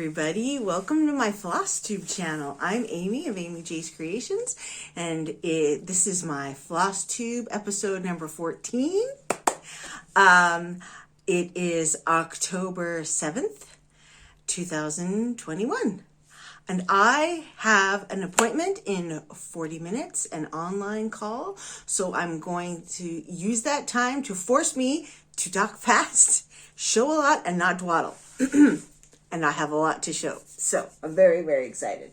everybody. Welcome to my Flosstube channel. I'm Amy of Amy J's Creations, and this is my Flosstube episode number 14. It is October 7th, 2021. And I have an appointment in 40 minutes, an online call. So I'm going to use that time to force me to talk fast, show a lot, and not dawdle. And I have a lot to show. So I'm very, very excited.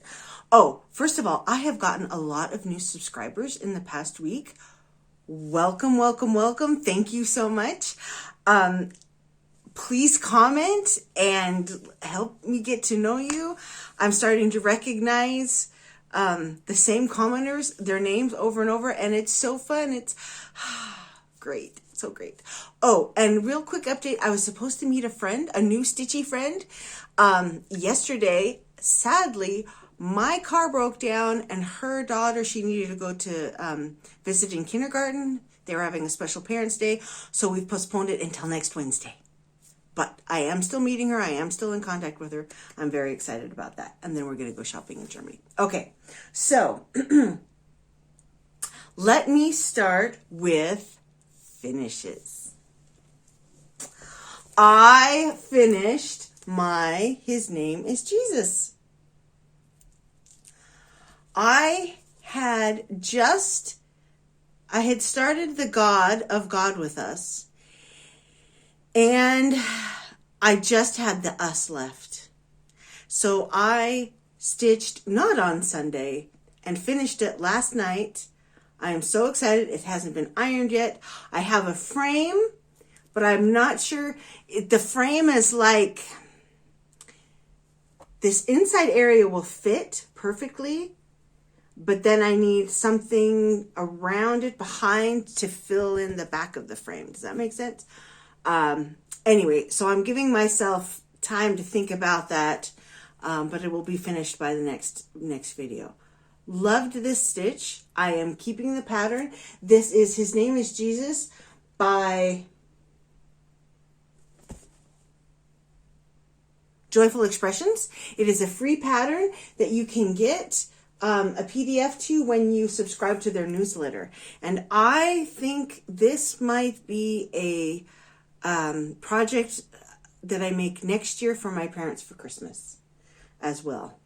Oh, first of all, I have gotten a lot of new subscribers in the past week. Welcome, welcome, welcome. Thank you so much. Please comment and help me get to know you. I'm starting to recognize the same commenters, their names over and over, and it's so fun. It's great. So great. Oh, and real quick update. I was supposed to meet a friend, a new Stitchy friend, yesterday. Sadly, my car broke down and her daughter, she needed to go to visit in kindergarten. They were having a special parents' day, so we've postponed it until next Wednesday. But I am still meeting her. I am still in contact with her. I'm very excited about that. And then we're going to go shopping in Germany. Okay, so let me start with finishes. I finished my His Name is Jesus. I had started the God of God with Us, and I just had the us left. So I stitched not on Sunday and finished it last night. I am so excited. It hasn't been ironed yet. I have a frame, but I'm not sure. The frame is like, this inside area will fit perfectly, but then I need something around it behind to fill in the back of the frame. Does that make sense? Anyway, so I'm giving myself time to think about that, but it will be finished by the next video. Loved this stitch. I am keeping the pattern. This is His Name is Jesus by Joyful Expressions. It is a free pattern that you can get a PDF to when you subscribe to their newsletter. And I think this might be a project that I make next year for my parents for Christmas as well.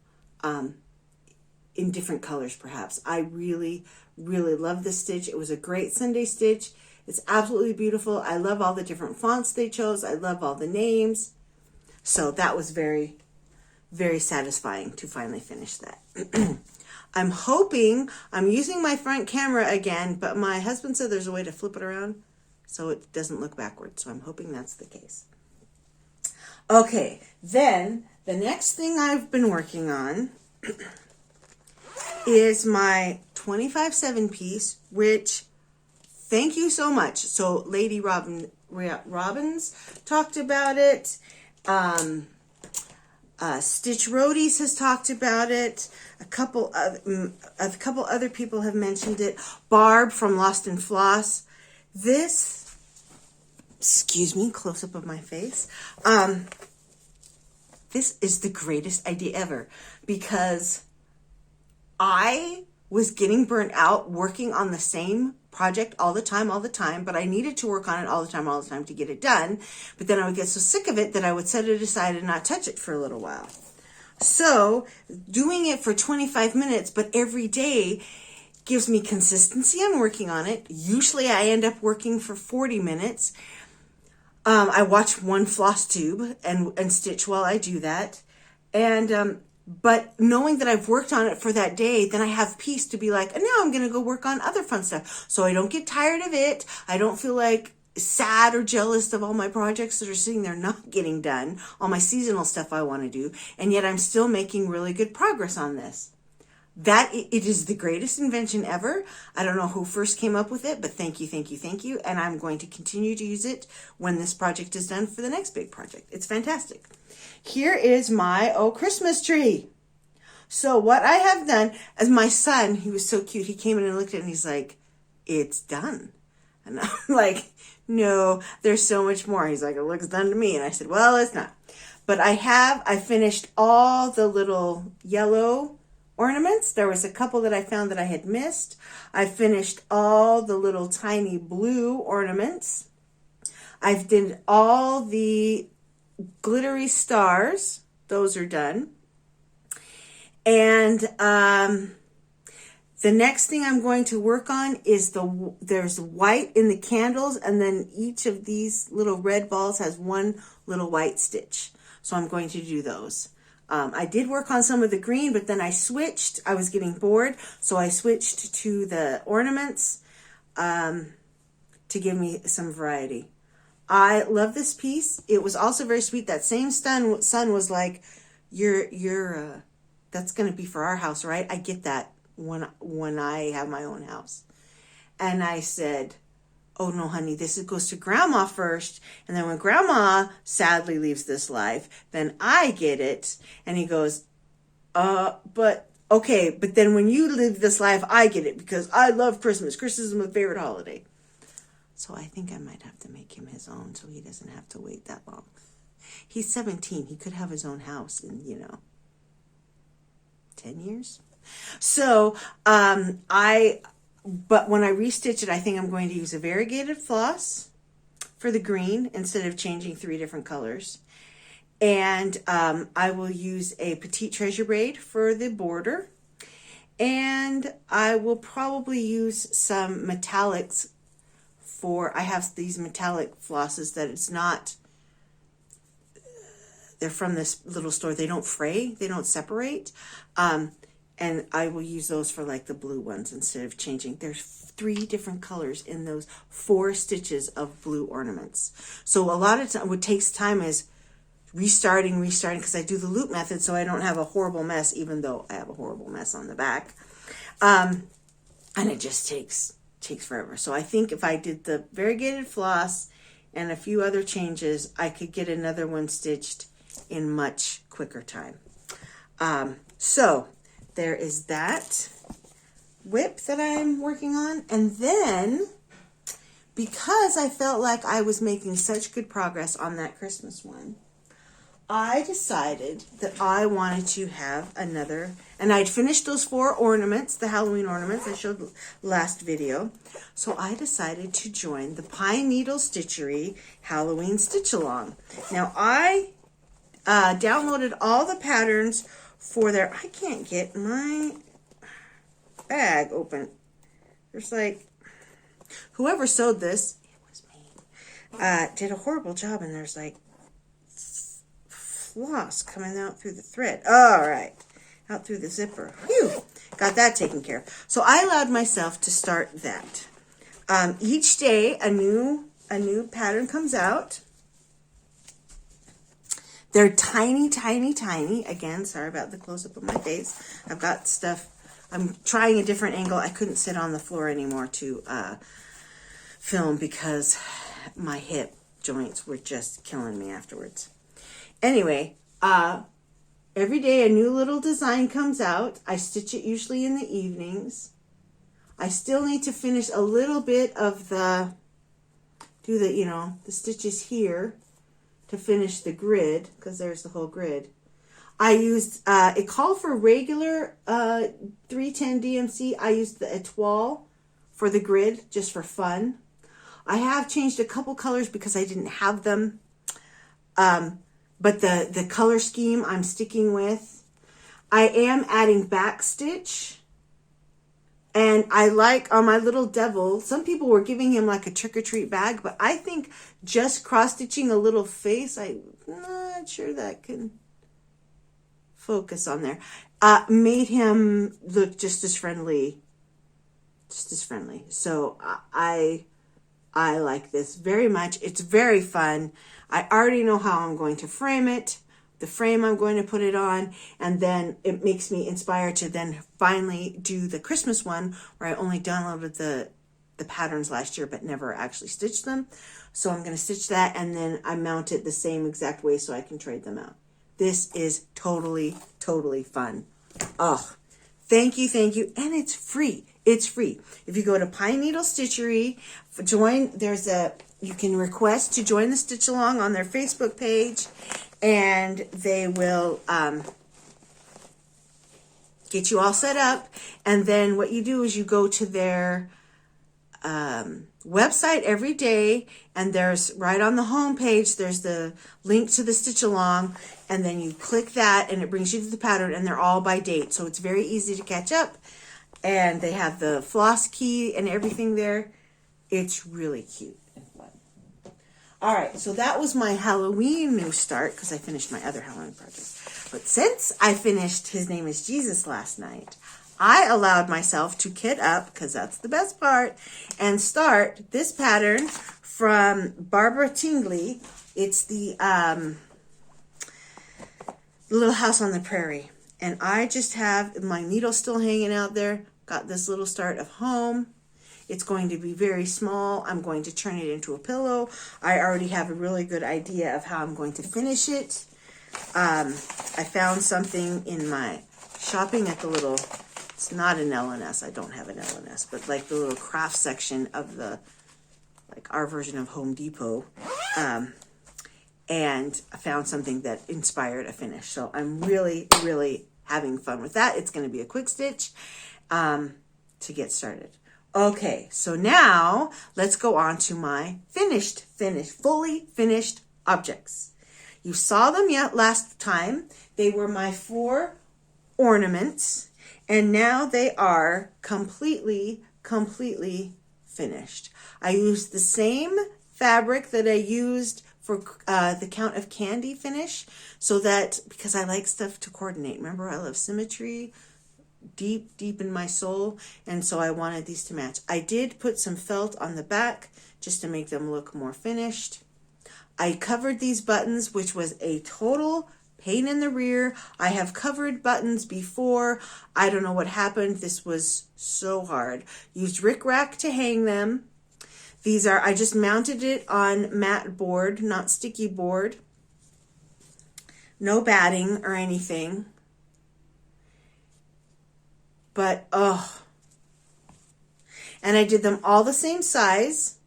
In different colors, perhaps. I really, really love this stitch. It was a great Sunday stitch. It's absolutely beautiful. I love all the different fonts they chose. I love all the names. So that was very, very satisfying to finally finish that. I'm hoping, I'm using my front camera again, but my husband said there's a way to flip it around so it doesn't look backwards. So I'm hoping that's the case. Okay, then the next thing I've been working on is my 25/7 piece, which, thank you so much. So Lady Robbins talked about it. Stitch Roadies has talked about it. A couple other people have mentioned it. Barb from Lost in Floss. This, excuse me, close up of my face. This is the greatest idea ever, because I was getting burnt out working on the same project all the time, but I needed to work on it all the time to get it done. But then I would get so sick of it that I would set it aside and not touch it for a little while. So doing it for 25 minutes, but every day, gives me consistency on working on it. Usually I end up working for 40 minutes. I watch one Flosstube and stitch while I do that. And, but knowing that I've worked on it for that day, then I have peace to be like, and now I'm going to go work on other fun stuff. So I don't get tired of it. I don't feel like sad or jealous of all my projects that are sitting there not getting done, all my seasonal stuff I want to do. And yet I'm still making really good progress on this. It is the greatest invention ever. I don't know who first came up with it, but thank you, thank you, thank you. And I'm going to continue to use it when this project is done for the next big project. It's fantastic. Here is my Christmas tree. So what I have done, as my son, he was so cute, he came in and looked at it and he's like, it's done. And I'm like, no, there's so much more. He's like, it looks done to me. And I said, well, it's not. But I finished all the little yellow ornaments. There was a couple that I found that I had missed. I finished all the little tiny blue ornaments. I've did all the glittery stars. Those are done. And the next thing I'm going to work on is there's white in the candles, and then each of these little red balls has one little white stitch. So I'm going to do those. I did work on some of the green, but then I switched. I was getting bored, so I switched to the ornaments to give me some variety. I love this piece. It was also very sweet. That same son was like, "You're that's going to be for our house, right?" I get that when I have my own house. And I said, "Oh no, honey, this goes to Grandma first. And then when Grandma sadly leaves this life, then I get it." And he goes, but okay, but then when you live this life, I get it because I love Christmas. Christmas is my favorite holiday." So I think I might have to make him his own so he doesn't have to wait that long. He's 17. He could have his own house in, 10 years. So, but when I restitch it, I think I'm going to use a variegated floss for the green instead of changing 3 different colors. And I will use a Petite Treasure braid for the border. And I will probably use some metallics I have these metallic flosses that it's not, they're from this little store. They don't fray, they don't separate. And I will use those for like the blue ones instead of changing. There's 3 different colors in those 4 stitches of blue ornaments. So a lot of time, what takes time is restarting, because I do the loop method so I don't have a horrible mess, even though I have a horrible mess on the back. And it just takes forever. So I think if I did the variegated floss and a few other changes, I could get another one stitched in much quicker time. So there is that whip that I'm working on. And then, because I felt like I was making such good progress on that Christmas one, I decided that I wanted to have another, and I'd finished those 4 ornaments, the Halloween ornaments I showed last video. So I decided to join the Pine Needle Stitchery Halloween Stitch Along. Now I downloaded all the patterns for their, I can't get my bag open. There's like, whoever sewed this, it was me, did a horrible job, and there's like floss coming out through the thread. All right, out through the zipper. Phew, got that taken care of. So I allowed myself to start that. Each day a new pattern comes out. They're tiny, tiny, tiny. Again, sorry about the close-up of my face. I've got stuff. I'm trying a different angle. I couldn't sit on the floor anymore to film because my hip joints were just killing me afterwards. Anyway, every day a new little design comes out. I stitch it usually in the evenings. I still need to finish a little bit of the stitches here to finish the grid, because there's the whole grid. I used, it called for regular 310 DMC. I used the Etoile for the grid, just for fun. I have changed a couple colors because I didn't have them. But the color scheme I'm sticking with. I am adding back stitch. And I like on my little devil, some people were giving him like a trick-or-treat bag, but I think just cross-stitching a little face, I'm not sure that can focus on there, made him look just as friendly. So I like this very much. It's very fun. I already know how I'm going to frame it, the frame I'm going to put it on, and then it makes me inspired to then finally do the Christmas one where I only downloaded the patterns last year but never actually stitched them. So I'm going to stitch that, and then I mount it the same exact way so I can trade them out. This is totally, totally fun. Oh, thank you. And it's free. It's free. If you go to Pine Needle Stitchery, you can request to join the Stitch Along on their Facebook page, and they will get you all set up. And then what you do is you go to their website every day, and there's right on the home page, there's the link to the Stitch Along, and then you click that and it brings you to the pattern, and they're all by date, so it's very easy to catch up. And they have the floss key and everything there. It's really cute and fun. All right, so that was my Halloween new start, because I finished my other Halloween project. But since I finished His Name is Jesus last night, I allowed myself to kit up, because that's the best part, and start this pattern from Barbara Tingley. It's the Little House on the Prairie. And I just have my needle still hanging out there. Got this little start of home. It's going to be very small. I'm going to turn it into a pillow. I already have a really good idea of how I'm going to finish it. I found something in my shopping at the little, it's not an L&S, I don't have an L&S, but like the little craft section of the, like our version of Home Depot. And I found something that inspired a finish. So I'm really, really having fun with that. It's going to be a quick stitch to get started. Okay, so now let's go on to my fully finished objects. You saw them last time. They were my 4 ornaments, and now they are completely finished. I used the same fabric that I used for the Count of Candy finish, so that, because I like stuff to coordinate. Remember, I love symmetry deep in my soul, and so I wanted these to match. I did put some felt on the back just to make them look more finished. I covered these buttons, which was a total pain in the rear. I have covered buttons before. I don't know what happened. This was so hard. Used rickrack to hang them. These are, I just mounted it on matte board, not sticky board. No batting or anything. But, oh. And I did them all the same size.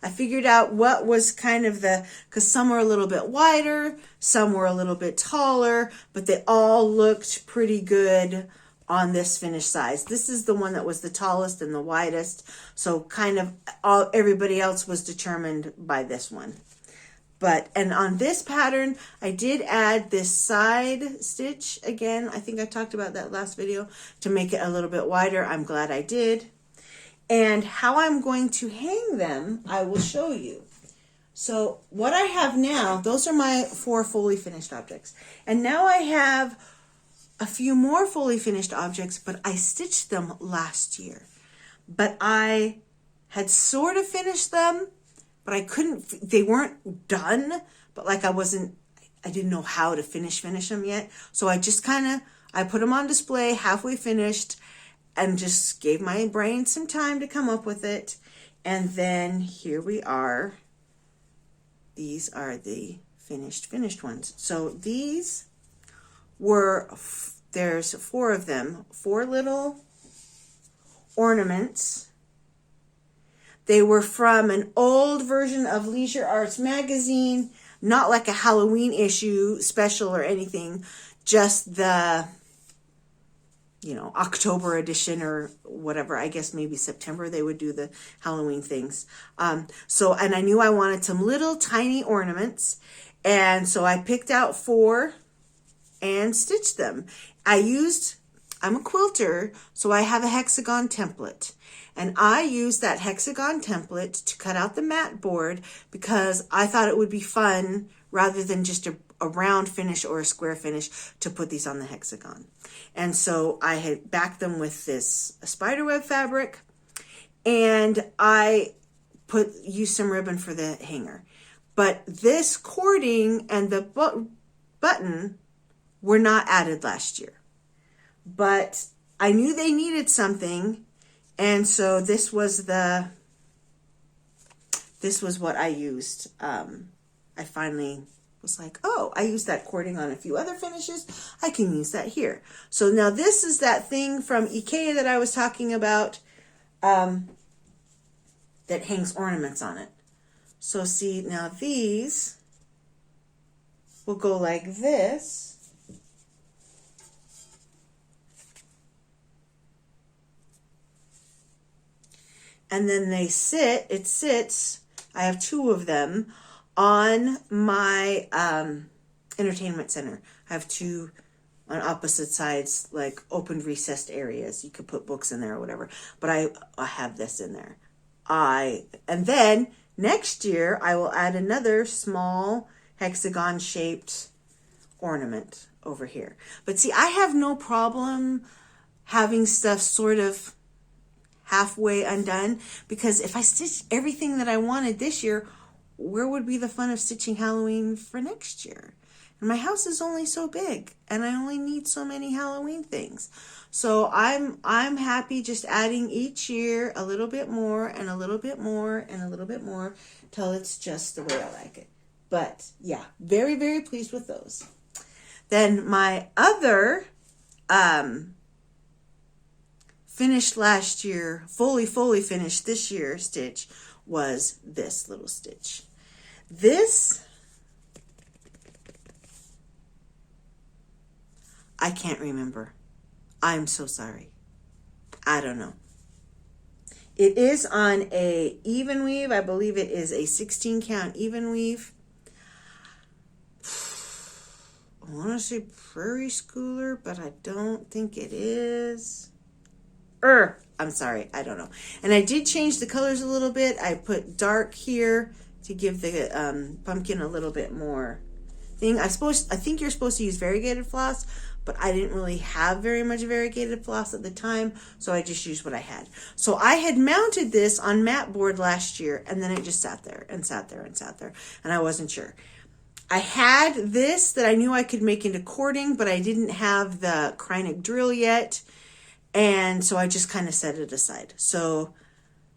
I figured out what was kind of because some were a little bit wider, some were a little bit taller, but they all looked pretty good on this finished size. This is the one that was the tallest and the widest, so kind of everybody else was determined by this one. And on this pattern, I did add this side stitch again. I think I talked about that last video, to make it a little bit wider. I'm glad I did. And how I'm going to hang them, I will show you. So what I have now, those are my 4 fully finished objects. And now I have a few more fully finished objects, but I stitched them last year. But I had sort of finished them, but I couldn't, they weren't done, but like I didn't know how to finish them yet. So I just I put them on display halfway finished and just gave my brain some time to come up with it. And then here we are. These are the finished ones. So these were, there's 4 of them, 4 little ornaments. They were from an old version of Leisure Arts magazine, not like a Halloween issue special or anything, just the, October edition or whatever. I guess maybe September they would do the Halloween things. And I knew I wanted some little tiny ornaments, and so I picked out 4 and stitched them. I'm a quilter, so I have a hexagon template. And I used that hexagon template to cut out the matte board because I thought it would be fun, rather than just a round finish or a square finish, to put these on the hexagon. And so I had backed them with this spiderweb fabric, and I used some ribbon for the hanger. But this cording and the button were not added last year. But I knew they needed something, and so this was what I used. I finally was like, oh, I used that cording on a few other finishes. I can use that here. So now this is that thing from IKEA that I was talking about that hangs ornaments on it. So see, now these will go like this. And then it sits, I have two of them, on my entertainment center. I have two on opposite sides, like open recessed areas. You could put books in there or whatever. But I have this in there. And then next year I will add another small hexagon shaped ornament over here. But see, I have no problem having stuff sort of halfway undone, because if I stitch everything that I wanted this year, where would be the fun of stitching Halloween for next year? And my house is only so big, and I only need so many Halloween things. So I'm happy just adding each year a little bit more and a little bit more and a little bit more till it's just the way I like it. But yeah, very, very pleased with those. Then my other finished last year, fully finished this year stitch was this little stitch. This, I can't remember. I'm so sorry. I don't know. It is on a even weave. I believe it is a 16 count even weave. I want to say Prairie Schooler, but I don't think it is. I'm sorry, I don't know. And I did change the colors a little bit. I put dark here to give the pumpkin a little bit more thing. I think you're supposed to use variegated floss, but I didn't really have very much variegated floss at the time, so I just used what I had. So I had mounted this on mat board last year, and then it just sat there and sat there and sat there, and I wasn't sure. I had this that I knew I could make into cording, but I didn't have the Kreinik drill yet, and so I just kind of set it aside. So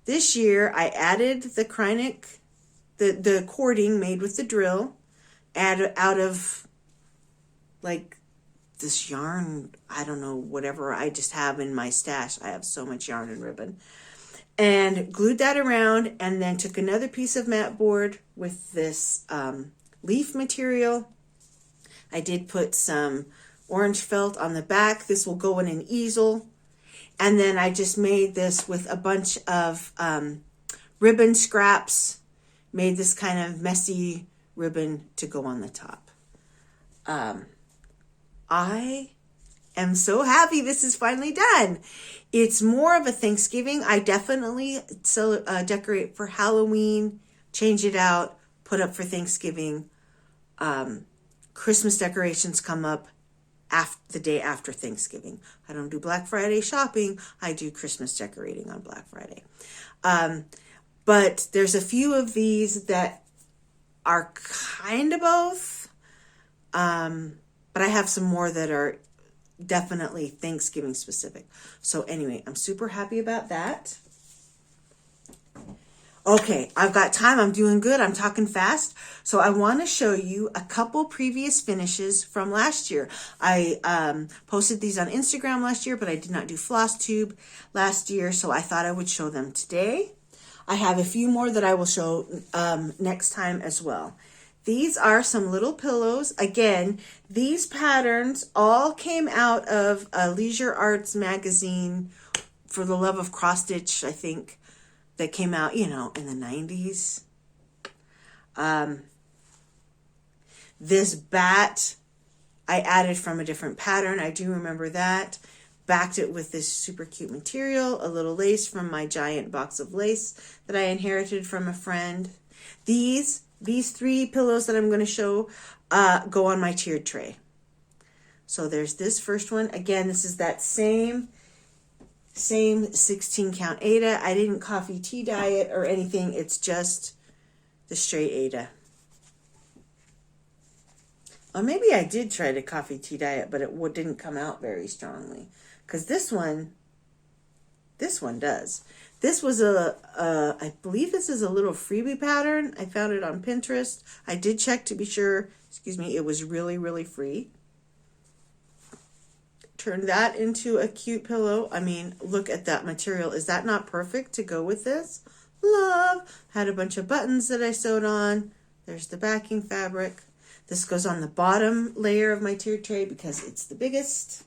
this year I added the Kreinik, the cording made with the drill, out of like this yarn, I don't know, whatever I just have in my stash. I have so much yarn and ribbon. And glued that around, and then took another piece of mat board with this leaf material. I did put some orange felt on the back. This will go in an easel. And then I just made this with a bunch of ribbon scraps, made this kind of messy ribbon to go on the top. I am so happy this is finally done. It's more of a Thanksgiving. I definitely decorate for Halloween, change it out, put up for Thanksgiving. Christmas decorations come up the day after Thanksgiving. I don't do Black Friday shopping. I do Christmas decorating on Black Friday. But there's a few of these that are kind of both. But I have some more that are definitely Thanksgiving specific. So anyway, I'm super happy about that. Okay, I've got time. I'm doing good. I'm talking fast. So I want to show you a couple previous finishes from last year. I posted these on Instagram last year, but I did not do Flosstube last year, so I thought I would show them today. I have a few more that I will show next time as well. These are some little pillows. Again, these patterns all came out of a Leisure Arts magazine, For the Love of Cross Stitch, I think, that came out, in the 90s. This bat I added from a different pattern. I do remember that. Backed it with this super cute material, a little lace from my giant box of lace that I inherited from a friend. These three pillows that I'm going to show go on my tiered tray. So there's this first one. Again, this is that same 16 count Aida. I didn't coffee tea dye it or anything. It's just the straight Aida. Or maybe I did try to coffee tea dye it, but it didn't come out very strongly. Because this one does. This was I believe this is a little freebie pattern. I found it on Pinterest. I did check to be sure Excuse me, it was really, really free. Turn that into a cute pillow. I mean, look at that material. Is that not perfect to go with this? Love. Had a bunch of buttons that I sewed on. There's the backing fabric. This goes on the bottom layer of my tier tray because it's the biggest.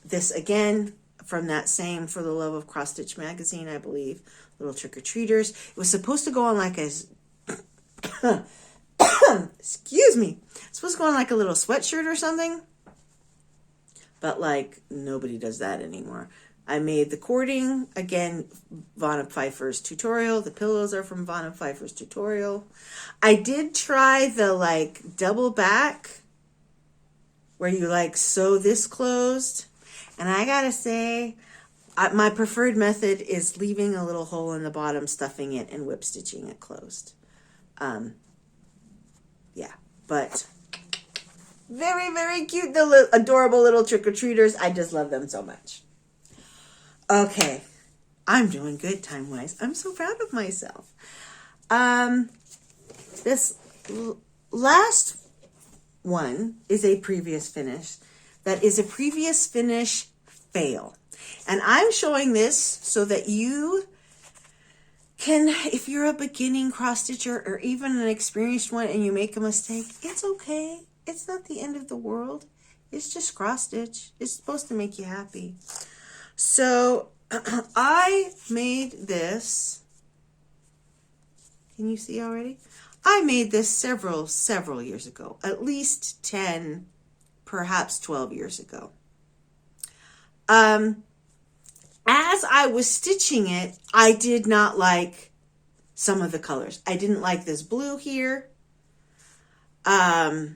This again, from that same For the Love of Cross Stitch magazine, I believe. Little trick-or-treaters. It was supposed to go on like a... excuse me. It's supposed to go on like a little sweatshirt or something. But like, nobody does that anymore. I made the cording, again, Vonna Pfeiffer's tutorial. The pillows are from Vonna Pfeiffer's tutorial. I did try the like double back where you like sew this closed. And I gotta say, my preferred method is leaving a little hole in the bottom, stuffing it, and whip stitching it closed. Yeah, but very, very cute. The adorable little trick-or-treaters. I just love them so much. Okay, I'm doing good time-wise. I'm so proud of myself. This last one is a previous finish. That is a previous finish fail. And I'm showing this so that you can, if you're a beginning cross stitcher or even an experienced one and you make a mistake, it's okay. It's not the end of the world. It's just cross stitch. It's supposed to make you happy. So I made this. Can you see already? I made this several years ago, at least 10, perhaps 12 years ago. As I was stitching it, I did not like some of the colors. I didn't like this blue here. I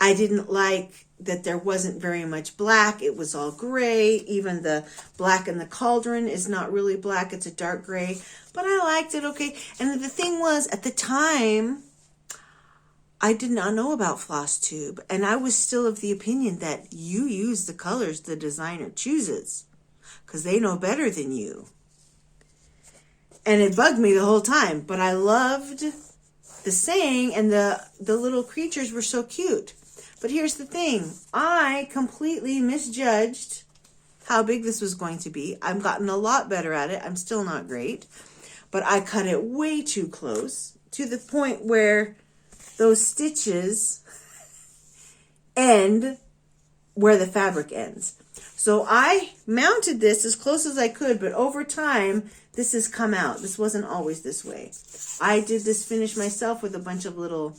didn't like that there wasn't very much black. It was all gray. Even the black in the cauldron is not really black. It's a dark gray. But I liked it, okay. And the thing was, at the time, I did not know about Flosstube. And I was still of the opinion that you use the colors the designer chooses, because they know better than you. And it bugged me the whole time. But I loved the saying, and the little creatures were so cute. But here's the thing. I completely misjudged how big this was going to be. I've gotten a lot better at it. I'm still not great. But I cut it way too close to the point where those stitches end where the fabric ends. So I mounted this as close as I could, but over time, this has come out. This wasn't always this way. I did this finish myself with a bunch of little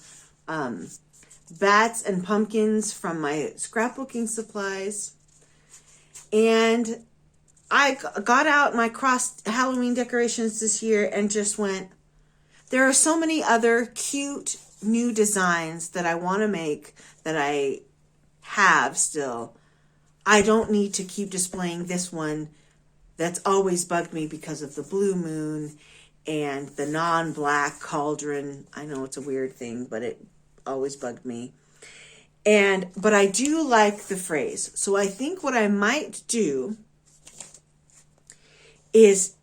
bats and pumpkins from my scrapbooking supplies. And I got out my cross Halloween decorations this year and just went, there are so many other cute new designs that I want to make that I have still. I don't need to keep displaying this one that's always bugged me because of the blue moon and the non-black cauldron. I know it's a weird thing, but it always bugged me. But I do like the phrase. So I think what I might do is,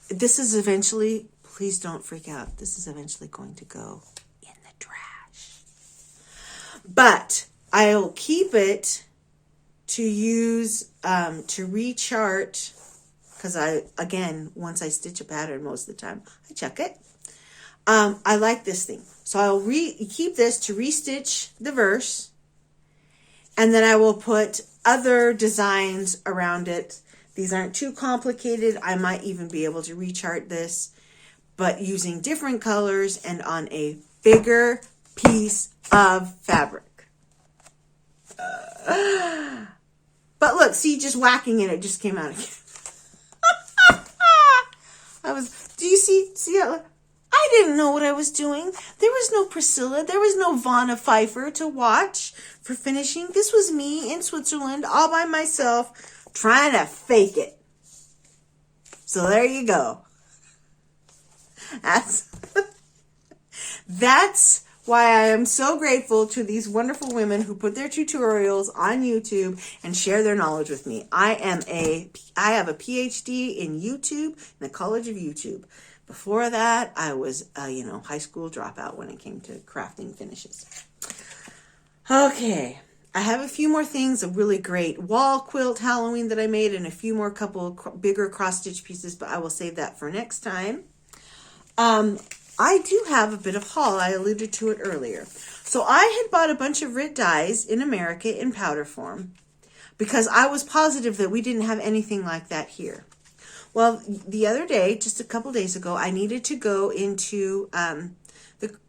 this is eventually, please don't freak out, this is eventually going to go in the trash. But I'll keep it to use, to rechart, because again, once I stitch a pattern, most of the time, I check it. I like this thing. So I'll keep this to restitch the verse, and then I will put other designs around it. These aren't too complicated. I might even be able to rechart this, but using different colors and on a bigger piece of fabric. But look, see, just whacking it, it just came out again. Do you see how, I didn't know what I was doing. There was no Priscilla, there was no Vonna Pfeiffer to watch for finishing. This was me in Switzerland, all by myself, trying to fake it. So there you go. That's why I am so grateful to these wonderful women who put their tutorials on YouTube and share their knowledge with me. I have a PhD in YouTube, in the College of YouTube. Before that, I was a, high school dropout when it came to crafting finishes. Okay. I have a few more things, a really great wall quilt Halloween that I made, and a few more bigger cross-stitch pieces, but I will save that for next time. I do have a bit of haul. I alluded to it earlier. So I had bought a bunch of Rit dies in America in powder form because I was positive that we didn't have anything like that here. Well, the other day, just a couple days ago, I needed to go into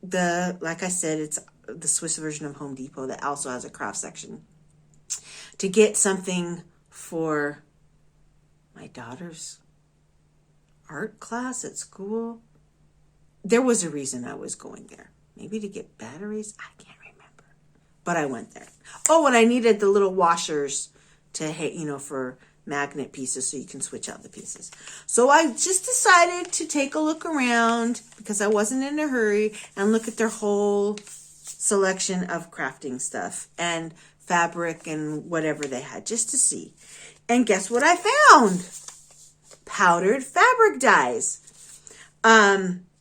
the like I said, it's the Swiss version of Home Depot that also has a craft section, to get something for my daughter's art class at school. There was a reason I was going there. Maybe to get batteries? I can't remember. But I went there. Oh, and I needed the little washers to, for magnet pieces so you can switch out the pieces. So I just decided to take a look around because I wasn't in a hurry and look at their whole selection of crafting stuff and fabric and whatever they had just to see. And guess what I found? Powdered fabric dyes.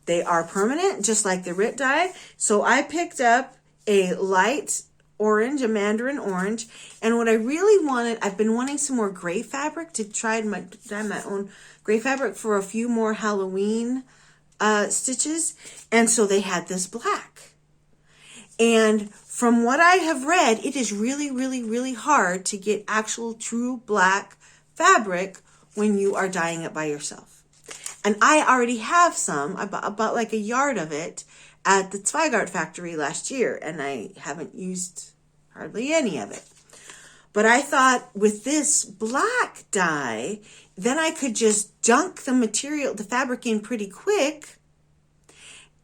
They are permanent, just like the Rit die. So I picked up a light orange, a mandarin orange. And what I really wanted, I've been wanting some more gray fabric to try dye my own gray fabric for a few more Halloween stitches. And so they had this black. And from what I have read, it is really, really, really hard to get actual true black fabric when you are dyeing it by yourself. And I already have some. I bought like a yard of it at the Zweigart factory last year, and I haven't used hardly any of it. But I thought with this black dye, then I could just dunk the fabric in pretty quick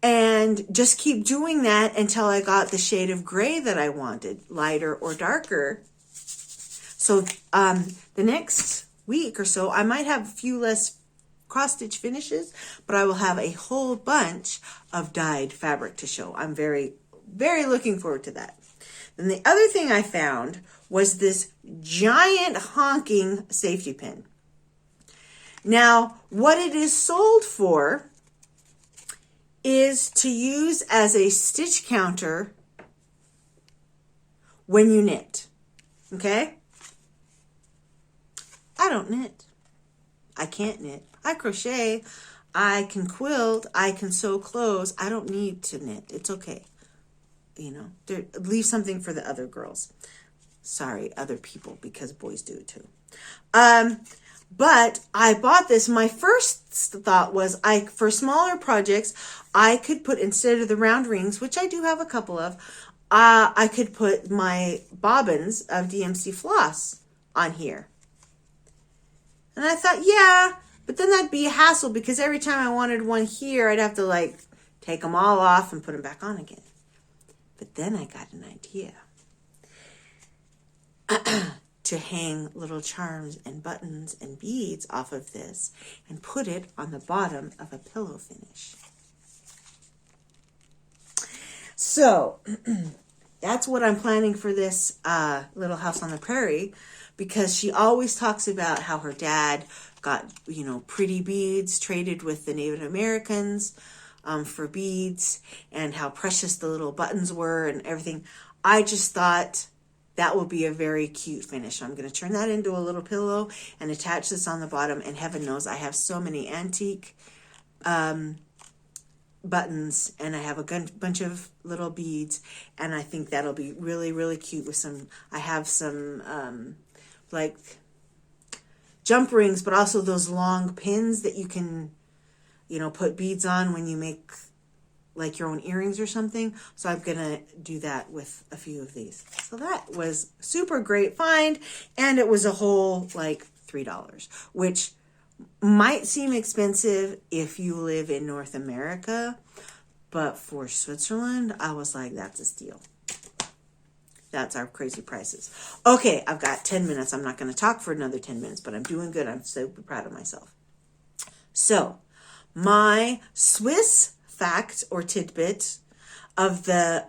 and just keep doing that until I got the shade of gray that I wanted, lighter or darker. So the next week or so, I might have a few less cross-stitch finishes, but I will have a whole bunch of dyed fabric to show. I'm very, very looking forward to that. Then the other thing I found was this giant honking safety pin. Now, what it is sold for is to use as a stitch counter when you knit. Okay? I don't knit. I can't knit. I crochet, I can quilt, I can sew clothes. I don't need to knit. It's okay. Leave something for the other girls. Sorry, other people, because boys do it too. But I bought this. My first thought was for smaller projects, I could put, instead of the round rings, which I do have a couple of, I could put my bobbins of DMC floss on here. And I thought, yeah, but then that'd be a hassle because every time I wanted one here, I'd have to take them all off and put them back on again. But then I got an idea to hang little charms and buttons and beads off of this and put it on the bottom of a pillow finish. So that's what I'm planning for this little house on the prairie, because she always talks about how her dad got, pretty beads traded with the Native Americans for beads, and how precious the little buttons were and everything. I just thought that would be a very cute finish. I'm going to turn that into a little pillow and attach this on the bottom. And heaven knows I have so many antique buttons, and I have a bunch of little beads, and I think that'll be really, really cute with I have some jump rings, but also those long pins that you can, put beads on when you make your own earrings or something. So I'm going to do that with a few of these. So that was super great find. And it was a whole $3, which might seem expensive if you live in North America, but for Switzerland, I was like, that's a steal. That's our crazy prices. Okay, I've got 10 minutes. I'm not going to talk for another 10 minutes, but I'm doing good. I'm so proud of myself. So, my Swiss fact or tidbit of the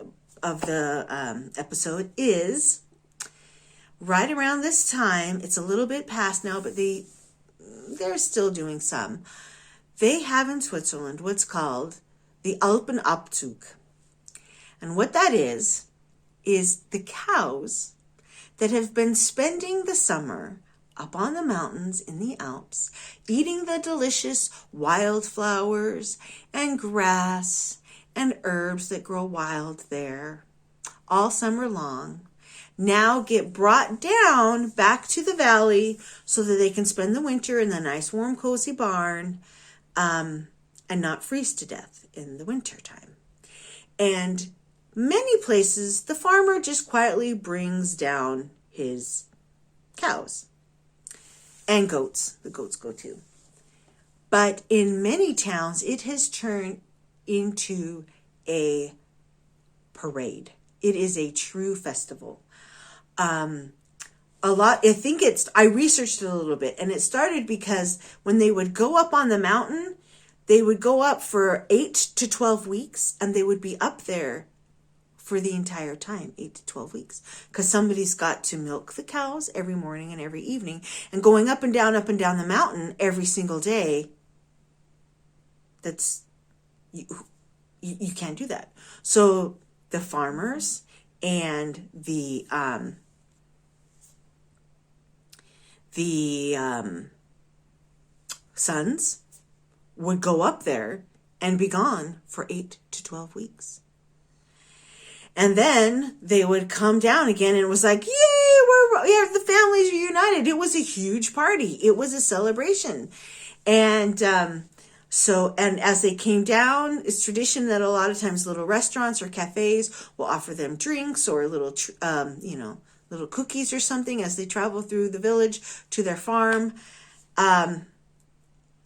episode is right around this time. It's a little bit past now, but they're still doing some. They have in Switzerland what's called the Alpenabzug. And what that is the cows that have been spending the summer up on the mountains in the Alps, eating the delicious wildflowers and grass and herbs that grow wild there all summer long, now get brought down back to the valley so that they can spend the winter in the nice warm cozy barn, and not freeze to death in the winter time. And many places, the farmer just quietly brings down his cows and goats. The goats go too. But in many towns, it has turned into a parade. It is a true festival. I researched it a little bit, and it started because when they would go up on the mountain, they would go up for 8 to 12 weeks, and they would be up there for the entire time, 8 to 12 weeks, because somebody's got to milk the cows every morning and every evening, and going up and down the mountain every single day, that's, you can't do that. So the farmers and the sons would go up there and be gone for 8 to 12 weeks. And then they would come down again, and it was like, yay, the families reunited. It was a huge party. It was a celebration. And and as they came down, it's tradition that a lot of times little restaurants or cafes will offer them drinks or little cookies or something as they travel through the village to their farm.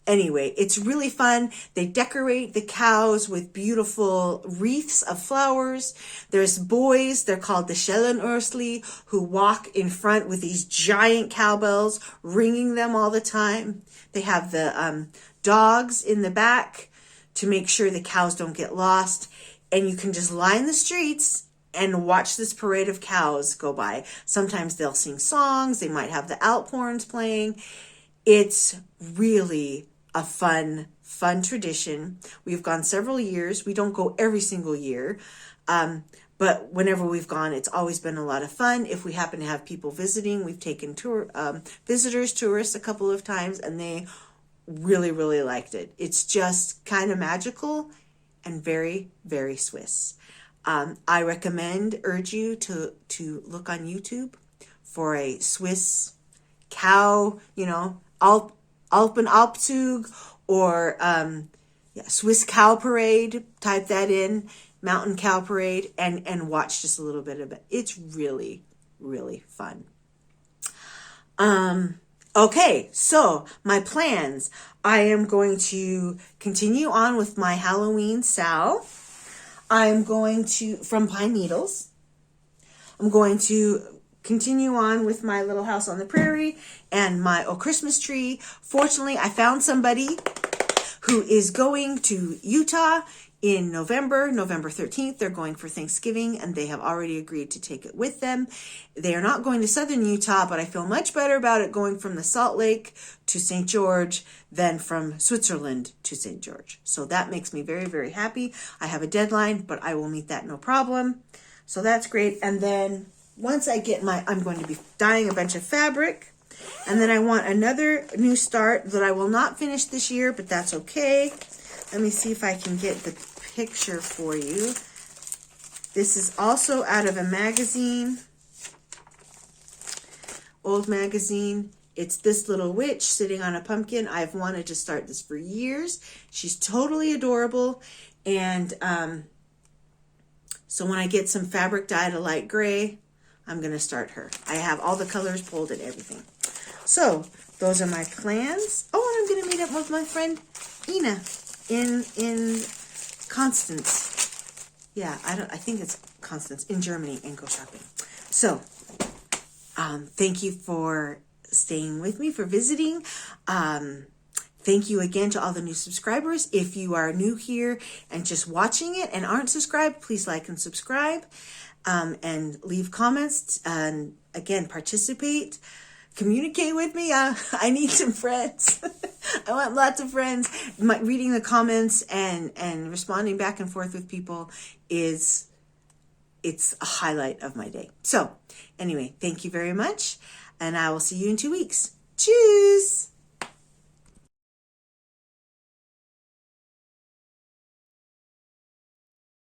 Anyway, it's really fun. They decorate the cows with beautiful wreaths of flowers. There's boys, they're called the Schellenursli, who walk in front with these giant cowbells, ringing them all the time. They have the dogs in the back to make sure the cows don't get lost. And you can just line the streets and watch this parade of cows go by. Sometimes they'll sing songs. They might have the Alp horns playing. It's really a fun tradition. We've gone several years. We don't go every single year. But whenever we've gone, it's always been a lot of fun. If we happen to have people visiting, we've taken tourists a couple of times, and they really, really liked it. It's just kind of magical and very, very Swiss. I urge you to look on YouTube for a Swiss cow, Alpenabzug or Swiss cow parade. Type that in, mountain cow parade, and watch just a little bit of it. It's really, really fun. Okay, so my plans. I am going to continue on with my Halloween salve. I'm going to, from Pine Needles. I'm going to continue on with my little house on the prairie and my Christmas tree. Fortunately, I found somebody who is going to Utah in November 13th. They're going for Thanksgiving, and they have already agreed to take it with them. They are not going to southern Utah, but I feel much better about it going from the Salt Lake to St. George than from Switzerland to St. George. So that makes me very, very happy. I have a deadline, but I will meet that no problem. So that's great. And then once I get I'm going to be dyeing a bunch of fabric, and then I want another new start that I will not finish this year, but that's okay. Let me see if I can get the picture for you. This is also out of a magazine, old magazine. It's this little witch sitting on a pumpkin. I've wanted to start this for years. She's totally adorable. And so when I get some fabric dyed a light gray, I'm going to start her. I have all the colors pulled and everything. So those are my plans. Oh, and I'm going to meet up with my friend Ina in Constance. Yeah, I think it's Constance in Germany, and go shopping. So thank you for staying with me, for visiting. Thank you again to all the new subscribers. If you are new here and just watching it and aren't subscribed, please like and subscribe, and leave comments, and again, participate. Communicate with me. I need some friends. I want lots of friends. Reading the comments and responding back and forth with people it's a highlight of my day. So anyway, thank you very much, and I will see you in 2 weeks. Tschüss.